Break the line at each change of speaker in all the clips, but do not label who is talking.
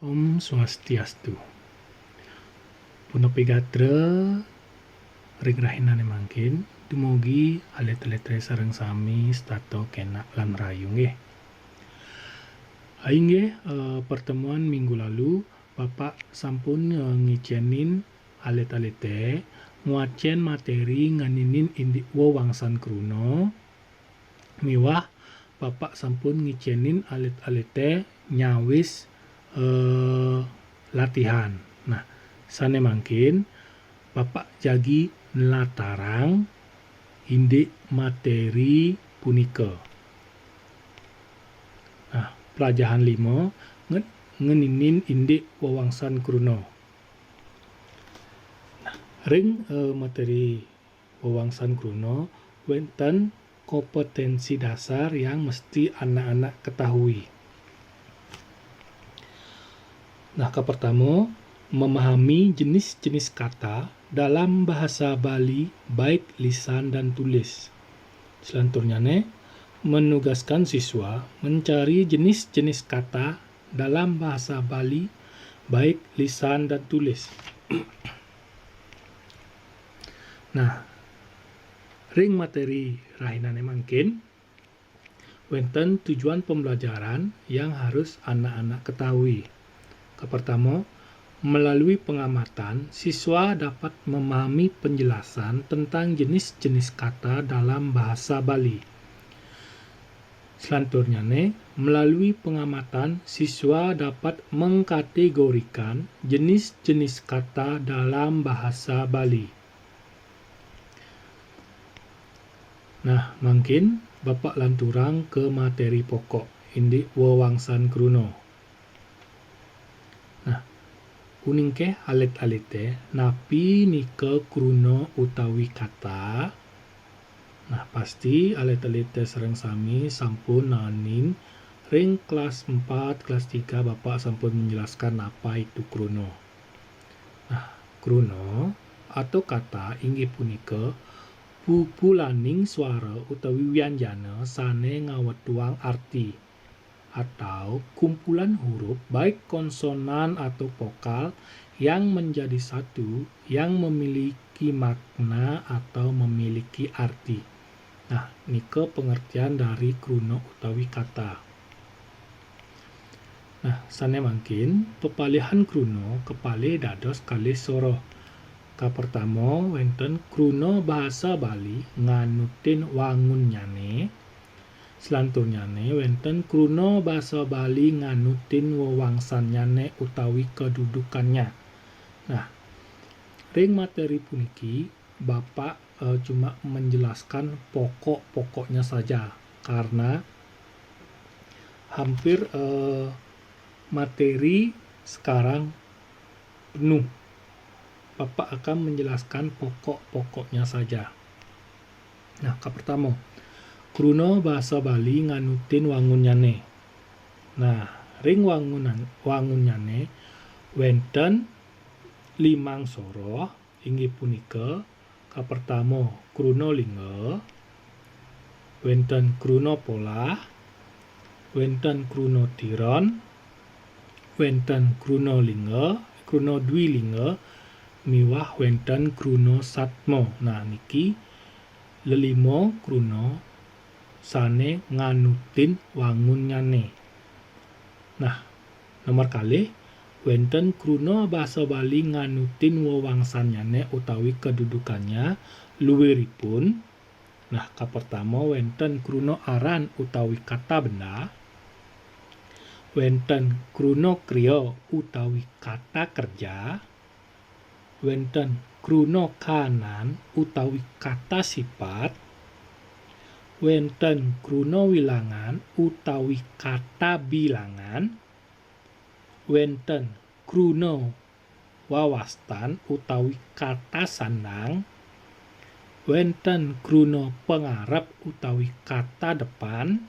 Om Swastiastu. Punapa gatra ring rahinane mangkin dumugi alet-aletre sareng sami stato kenak lan rayu nggih. Aing nggih pertemuan minggu lalu Bapak sampun ngicenin alet-alete nguacen materi nganinin indi wewangsan kruno miwah Bapak sampun ngicenin alet-alete nyawis latihan. Nah, sane mangkin Bapak jagi nelatarang indik materi punika. Nah, pelajaran 5 ngeninin indik wewangsan kruno. Nah, ring materi wewangsan kruno wenten kompetensi dasar yang mesti anak-anak ketahui. Nah, pertama, memahami jenis-jenis kata dalam bahasa Bali baik lisan dan tulis. Selanjutnya menugaskan siswa mencari jenis-jenis kata dalam bahasa Bali baik lisan dan tulis. Nah, ring materi rahinane mangkin wenten tujuan pembelajaran yang harus anak-anak ketahui. Pertama, melalui pengamatan, siswa dapat memahami penjelasan tentang jenis-jenis kata dalam bahasa Bali. Selanjutnya, melalui pengamatan, siswa dapat mengkategorikan jenis-jenis kata dalam bahasa Bali. Nah, mungkin Bapak lanturang ke materi pokok, indik wewangsan kruno. Kuning ke alet-alete napi nike kruno utawi kata. Nah, pasti alet-alete sareng sami sampun nanin ring kelas 4, kelas 3 Bapak sampun menjelaskan apa itu kruno. Nah, kruno atau kata inggih punika pupulaning swara utawi wianjana sane ngawetuang arti atau kumpulan huruf baik konsonan atau vokal yang menjadi satu yang memiliki makna atau memiliki arti. Nah, nike pengertian dari kruno utawi kata. Nah, sane mangkin pepalihan kruno kepale dados kalih soro. Pertama wenten kruno bahasa Bali nganutin wangun nyane. Selanjutnya wenten kruno bahasa Bali nganutin wewangsannyane utawi kedudukannya. Nah, ring materi puniki Bapak cuma menjelaskan pokok-pokoknya saja karena hampir materi sekarang penuh. Bapak akan menjelaskan pokok-pokoknya saja. Nah, pertama kruno bahasa Bali nganutin wangunnyane. Nah, ring wangunnyane wenten 5 soro inggih punika pertama kruno lingga, wenten kruno pola, wenten kruno tiron, wenten kruno lingga, kruno dwilingga, miwah wenten kruno satmo. Nah, niki lelimo kruno sane nganutin wangunnyane. Nah, nomor kalih wenten kruno bahasa Bali nganutin wewangsannyane utawi kedudukannya luwiripun. Nah, pertama wenten kruno aran utawi kata benda, wenten kruno kriya utawi kata kerja, wenten kruno kanan utawi kata sifat, wenten kruno wilangan utawi kata bilangan, wenten kruno wawastan utawi kata sandang, wenten kruno pengarep utawi kata depan,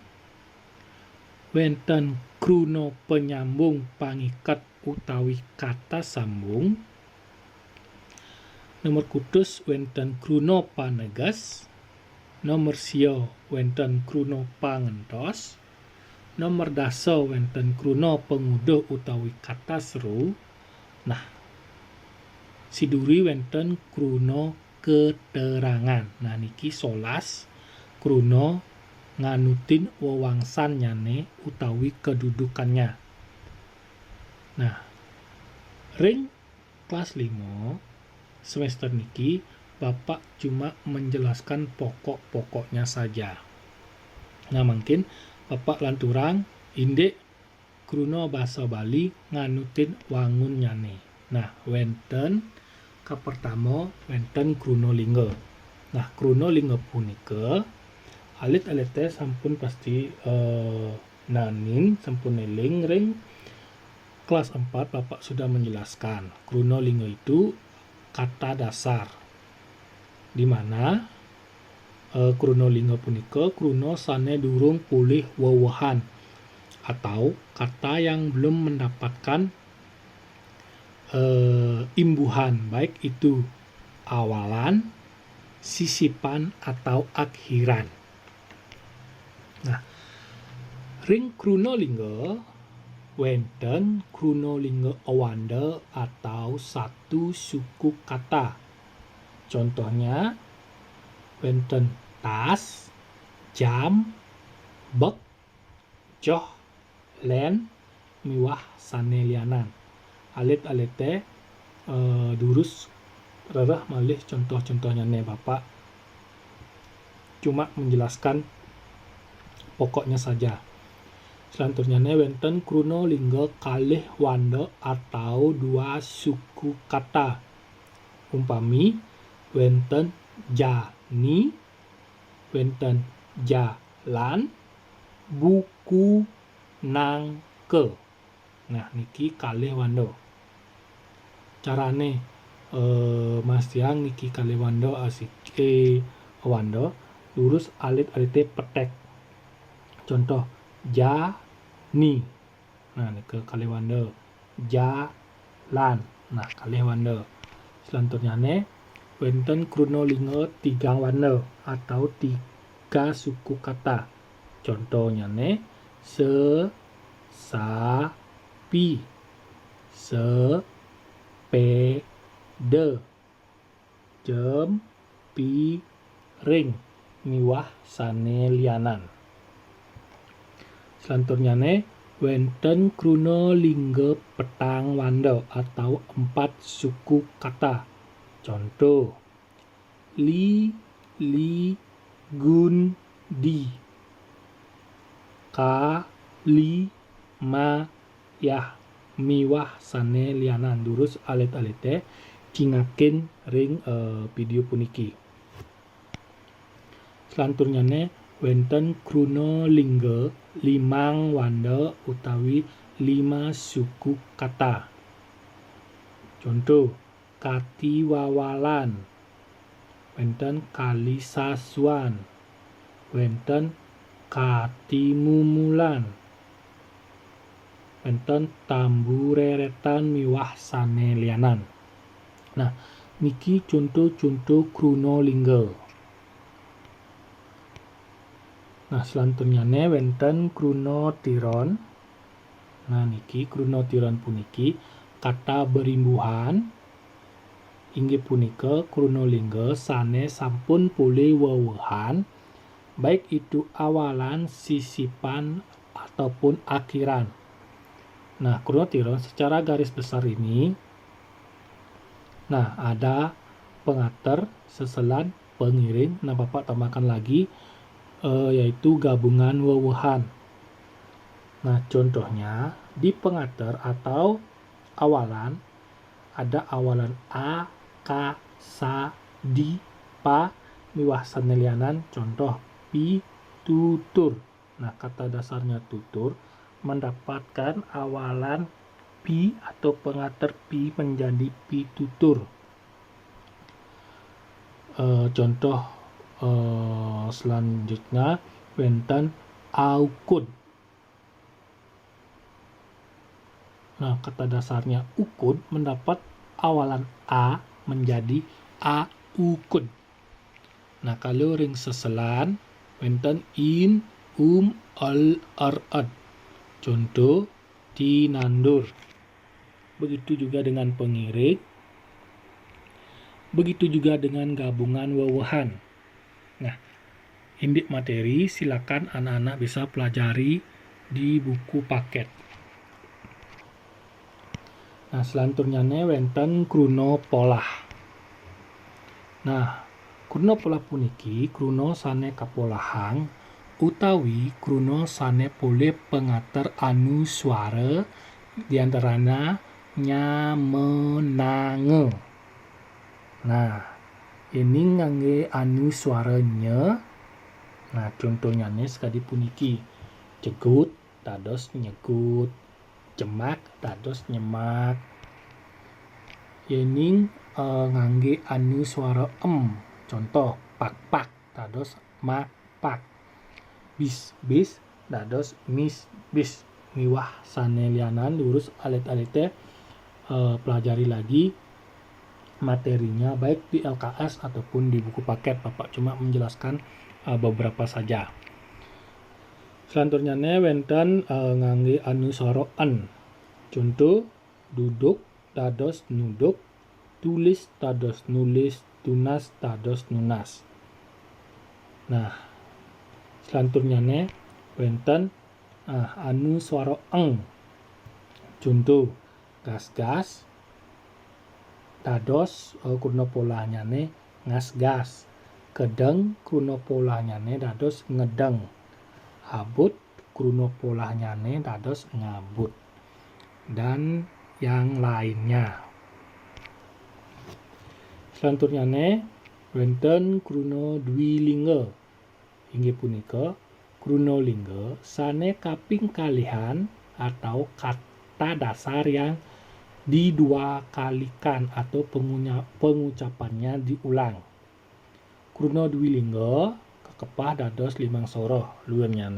wenten kruno penyambung pangiket utawi kata sambung, nomor kutus wenten kruno panegas, nomor sio wenten kruno pangentos, nomor dasa wonten kruna penguduh utawi kata seru. Nah, siduri wonten kruna keterangan. Nah, niki 11 kruna nganutin wewangsan nyane utawi kedudukannya. Nah, ring kelas 5 semester niki Bapak cuma menjelaskan pokok-pokoknya saja. Nah, mungkin Bapak lanturang indek kruna basa Bali nganutin wangun nyane. Nah, wenten kapertama wenten kruna lingga. Nah, kruna lingga punika alit-alite sampun pasti nanin sampun eling ring kelas 4 Bapak sudah menjelaskan. Kruna lingga itu kata dasar, di mana kruna lingga punika kruna sane durung pulih wewehan atau kata yang belum mendapatkan imbuhan, baik itu awalan, sisipan, atau akhiran. Nah, ring kruna lingga wenten kruna lingga awanda atau satu suku kata. Contohnya wenten tas, jam, bek, joh, len, miwah sane lianan. Alit-alite durus rerah malih contoh-contohnya nih Bapak cuma menjelaskan pokoknya saja. Selanjutnya wenten kruna lingga kalih wanda atau dua suku kata. Umpami wenten jani, wenten jalan, buku, nangke. Nah, niki kalih wanda. Carane Mas Tiang niki kalih wanda asike wanda lurus alit-alite petek. Contoh jani. Nah, niki kalih wanda. Jalan. Nah, kalih wanda. Selanjutnya wenten kruna lingga 3 wanda atau 3 suku kata. Contohnya sapi, sepeda, piring, miwah sane lianan. Selanjutnya wenten kruna lingga petang wanda atau 4 suku kata. Contoh gundi, yah, miwah sane lianan. Durus alit-alite cingakin ring video puniki. Selanjutnya wenten kruna lingga 5 wanda utawi 5 suku kata. Contoh katiwawalan, wenten kalisaswan, wenten katimumulan, wenten tambureretan miwah sane lianan. Nah, niki contoh-contoh kruna lingga. Nah, selanjutnya wenten kruna tiron. Nah, niki kruna tiron puniki kata berimbuhan inggih punika kruna lingga sane sampun pulih wewehan, baik itu awalan, sisipan, ataupun akhiran. Nah, kruna tiron secara garis besar ini, nah ada pengater, seselan, pengiring. Nah, Bapak tambahkan lagi yaitu gabungan wewehan. Nah, contohnya di pengater atau awalan ada awalan a, ka, sa, di, pa, miwah sane lianan. Contoh pitutur. Nah, kata dasarnya tutur mendapatkan awalan pi atau pengater pi menjadi pitutur. Contoh selanjutnya wenten aukun. Nah, kata dasarnya ukun mendapat awalan a menjadi aukun. Nah, kalau ring seselan wenten in, al, ar, ad. Contoh, tinandur. Begitu juga dengan pengiring. Begitu juga dengan gabungan wewehan. Nah, indik materi silakan anak-anak bisa pelajari di buku paket. Nah, selanjutnya wonten kruna polah. Nah, kruna polah puniki kruna sane kapolahang utawi kruna sane poleh pengater anu swara diantaranya nya, menange. Nah, ini ngangge anu suaranya. Nah, contohnya sekali puniki. Cegut dados nyegut, jemak dados nyemak. Yening ngangge anu suara Contoh, pak dados mak. Bis dados bis. Miwah sane lianan lurus alit-alite pelajari lagi materinya baik di LKS ataupun di buku paket. Bapak cuma menjelaskan beberapa saja. Selanjutnya wonten ngangge anu swara en. Contoh, duduk dados nuduk, tulis dados nulis, tunas dados nunas. Nah, selanjutnya wonten anu swara eng. Contoh, gas dados kruna polahnya ngas-gas. Kedeng kruna polahnya dados ngedeng. Abut kruna polahnya dados ngabut. Dan yang lainnya. Selanjutnya wonten kruna dwilingga. Inggih punika kruna lingga sane kaping kalihan atau kata dasar yang didua kalikan atau pengucapannya diulang. Kruna dwilingga kakepah dados limang soroh. Luwihnya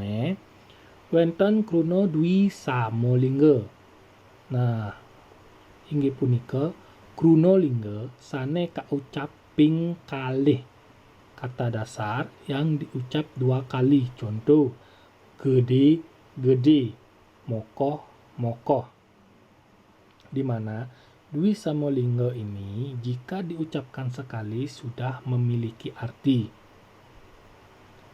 wonten kruna dwi samolingga. Nah, inggih punika kruna lingga sane kaucap ping kalih kata dasar yang diucap dua kali. Contoh, gede, mokoh. Di mana dwi samolingga ini jika diucapkan sekali sudah memiliki arti.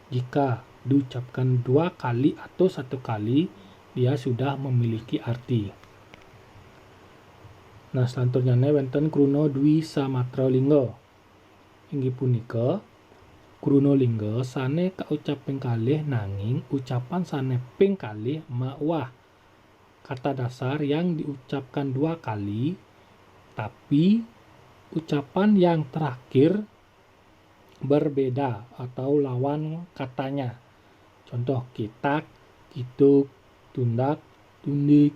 Jika diucapkan dua kali atau satu kali, dia sudah memiliki arti. Nah, selanjutnya wonten kruna dwi samatra lingga. Inggih punika kruna lingga sane kaucap ping kalih nanging ucapan sane ping kalih mawah kata dasar yang diucapkan dua kali, tapi ucapan yang terakhir berbeda atau lawan katanya. Contoh, kitak, kituk, tundak, tundik,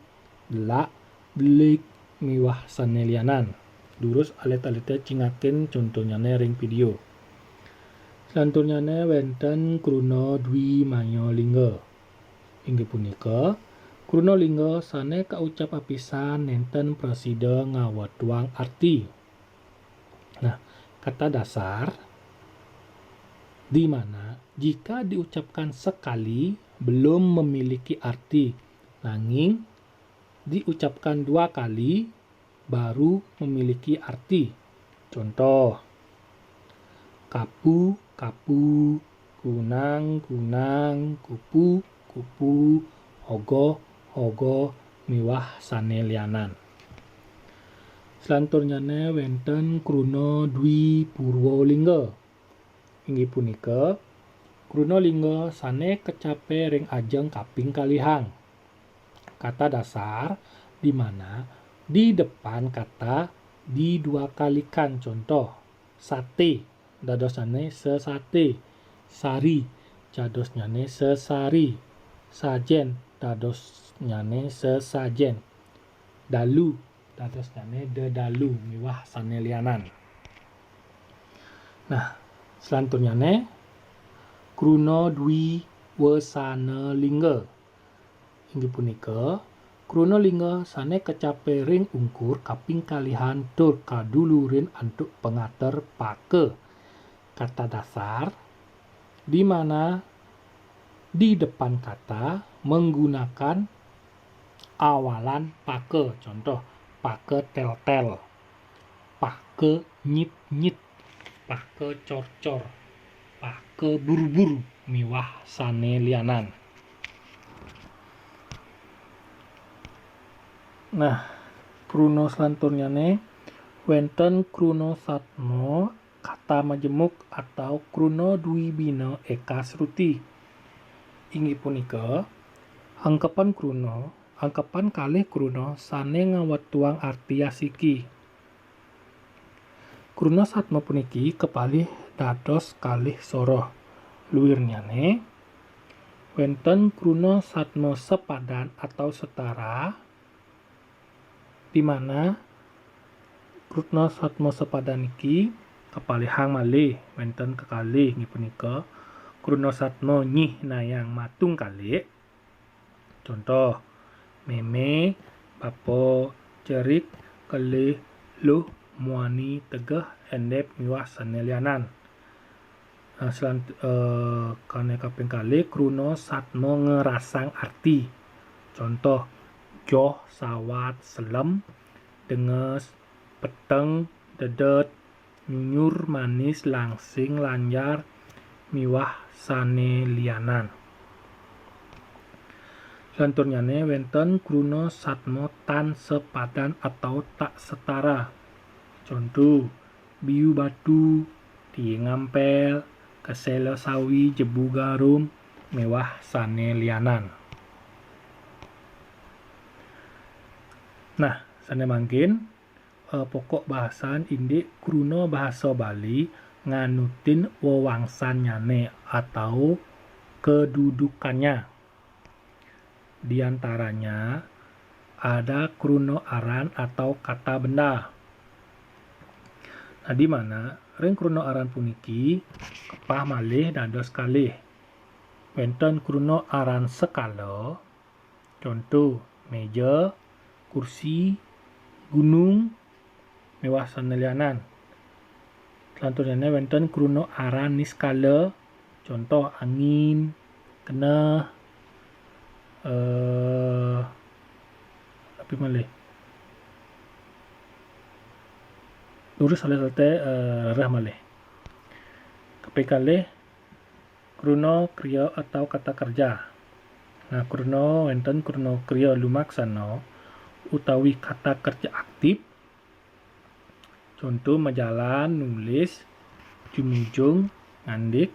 delak, delik, miwah sanelianan. Durus alit-alite cingaken contohnya ring video. Selanjutnya wonten kruna dwi maya lingga. Inggih punika kruna lingga sane kaucap apisan nenten presida ngawetuang arti. Nah, kata dasar di mana jika diucapkan sekali belum memiliki arti, nanging diucapkan dua kali baru memiliki arti. Contoh, kapu, kunang, kupu, hogo, miwah sanelianan. Selanjutnya wonten kruna dwi purwalingga. Inggih punika kruna lingga sane kecape ring ajeng kaping kalihang. Kata dasar di mana di depan kata didua kalikan. Contoh, sate dadosane sesate, sari dadosnyane sesari, sajen dadosnyane sesajen, dalu dadosnyane dedalu miwah sanelianan. Nah, selanjutnya kruna dwi wesana lingga. Inggih punika kruna lingga sane kecape ring ungkur kaping kalihan tur kadulurin antuk pengater pake. Kata dasar di mana di depan kata menggunakan awalan pake. Contoh, pake tel-tel, pake nyit-nyit, pake cor-cor, pake buru-buru, miwah sane lianan. Nah, kruno selanturnyane wenten kruno satmo kata majemuk atau kruno dwibina eka sruti. Inggih punika angkepan kalih kruno sane ngawetuang arti asiki. Kruno satmo puniki kekalih dados kalih soroh. Luwirnyane wenten kruno satmo sepadan atau setara, di mana kruno satmo sepadan iki kepalihang malih wenten kekalih inggih punika kruno satmo nyih nayang matung kalih. Contoh, meme, bapo, cerik, kelih, luh, muani, tegeh, endep, miwah sane lianan. Kane kaping kalih kruno satmo ngerasang arti. Contoh, joh, sawat, selem, denges, peteng, dedet, nyunyur, manis, langsing, lanjar, miwah sane lianan. Selanturnyane wenten kruno satmo tan sepadan atau tak setara. Contoh, biu batu, tie ngampel, keselo sawi, jebu garum, miwah sane lianan. Nah, sane mangkin pokok bahasan indik kruno bahasa Bali nganutin wewangsanyane atau kedudukannya. Di antaranya ada kruno aran atau kata benda. Nah, di mana ring kruno aran puniki kepah malih dados kalih. Wenten kruno aran skala, contoh meja, kursi, gunung, miwah sane lianan. Selanjutnya wenten kruno aran niskala, contoh angin, keneh, tapi malih lurus salte reh malih. Kaping kalih kruno kriya atau kata kerja. Nah, kruno wenten kruno kriya lumaksana utawi kata kerja aktif. Contoh majalan, nulis, jumujung, ngandik.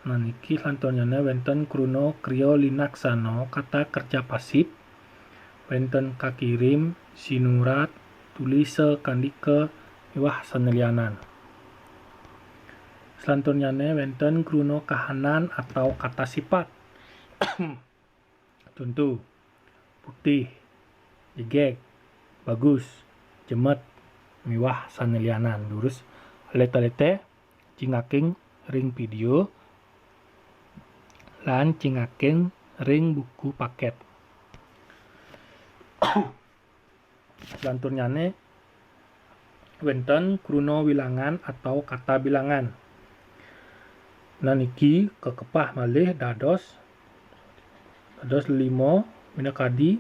Nah, niki lantornyana wenten kruno kriya linaksana kata kerja pasif. Wenten kakirim, sinurat, tulise, kandike, miwah sane lianan. Selanturnyane wenten kruno kahanan atau kata sifat. Contoh, putih, jegek, bagus, jemet, miwah sane lianan. Lurus alete-alete cingaking ring video lan cingaking ring buku paket. Selanturnyane wenten kruno wilangan atau kata bilangan. Nah, niki kekepah malih dados 5 minakadi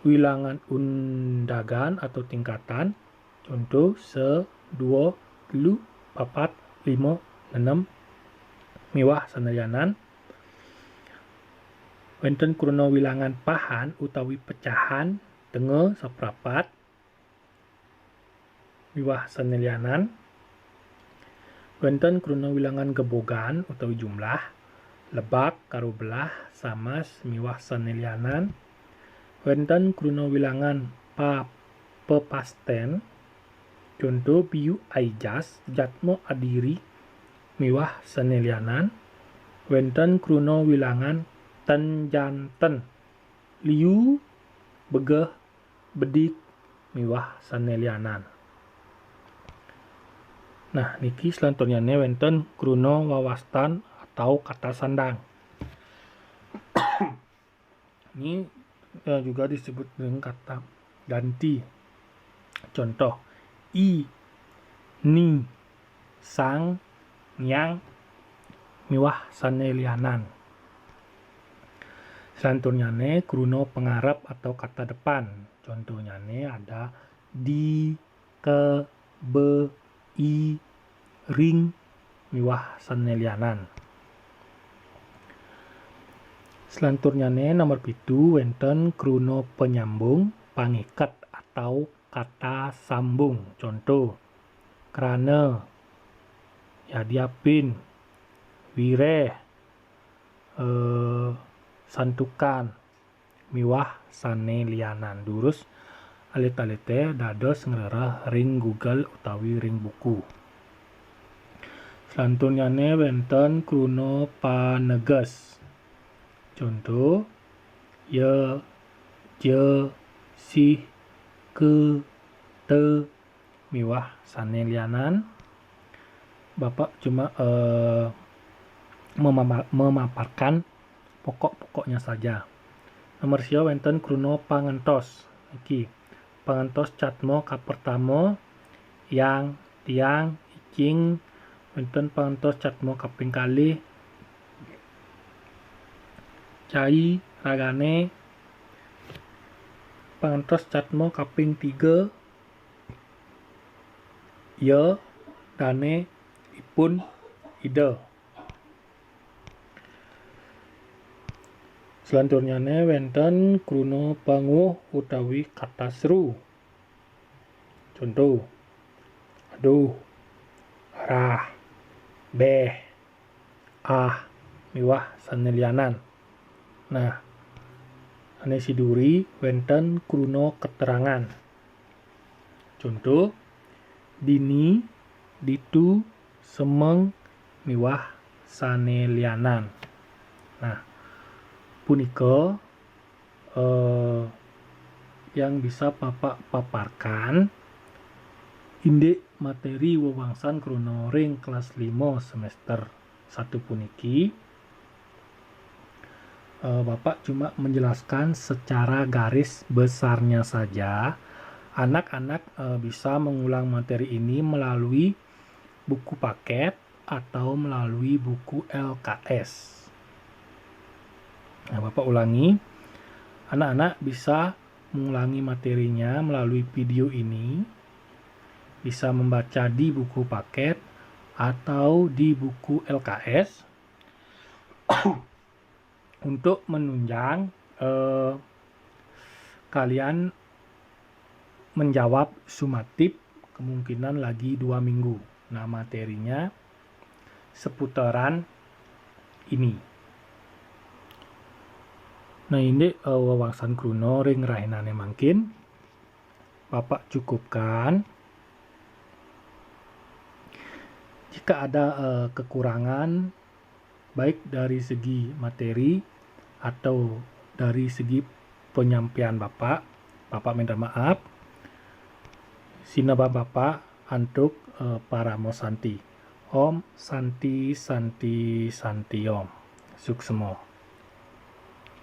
wilangan undagan atau tingkatan. Contoh 1, 2, 3, 4, 5, 6, miwah sane lianan. Wenten kruno wilangan pahan utawi pecahan tenge seprapat, miwah sane lianan. Wenten kruno wilangan gebogan utawi jumlah, lebak karo belah, samas, miwah sane lianan. Wenten kruno wilangan pepasten, contoh biu aijas, jatmo adiri, miwah sane lianan. Wenten kruno wilangan tenjanten, liu, begeh, bedik, miwah sane lianan. Nah, niki selanturnyane wenten kruno wawastan atau kata sandang. Ini juga disebut dengan kata ganti. Contoh, i, ni, sang, nyang, miwah sane lianan. Selanturnya kruno pengarap atau kata depan. Contohnya ada di, ke, be, i, ring, miwah sanelianan. Selanturnya nomor 7 wenten kruno penyambung, pangikat atau kata sambung. Contoh, krana, yadiapin, wireh, santukan, miwah sanelianan. Durus alit-alite dados ngrereh ring Google utawi ring buku. Selanturnya wenten kruno paneges. Contoh, ye, je, sih, ke, te, miwah sanelianan. Bapak cuma memaparkan pokok-pokoknya saja. Nomor sio wenten kruno pangentos. Iki pangentos catmo kapertamo yang, tiang, icing, wenten pangentos catmo kaping kalih, cai, ragane, pangentos catmo kaping 3, ye, dane, ipun, ide. Selanturnya wenten kruno panguh utawi kata seru. Contoh, aduh, arah, beh, miwah sanelianan. Nah, ane siduri wenten kruno keterangan. Contoh, dini, ditu, semeng, miwah sanelianan. Nah, punika yang bisa Bapak paparkan indik materi wewangsan kruno ring kelas 5 semester 1 puniki. Bapak cuma menjelaskan secara garis besarnya saja. Anak-anak bisa mengulang materi ini melalui buku paket atau melalui buku LKS. Nah, Bapak ulangi. Anak-anak bisa mengulangi materinya melalui video ini. Bisa membaca di buku paket atau di buku LKS. Untuk menunjang kalian menjawab sumatip kemungkinan lagi 2 minggu. Nah, materinya seputaran ini. Nah, ini wawasan kruno ring rahinane mangkin. Bapak cukupkan. Jika ada kekurangan baik dari segi materi atau dari segi penyampaian Bapak minta maaf. Sinaba Bapak untuk para mosanti. Om Santi Santi Santi Om. Suksemo.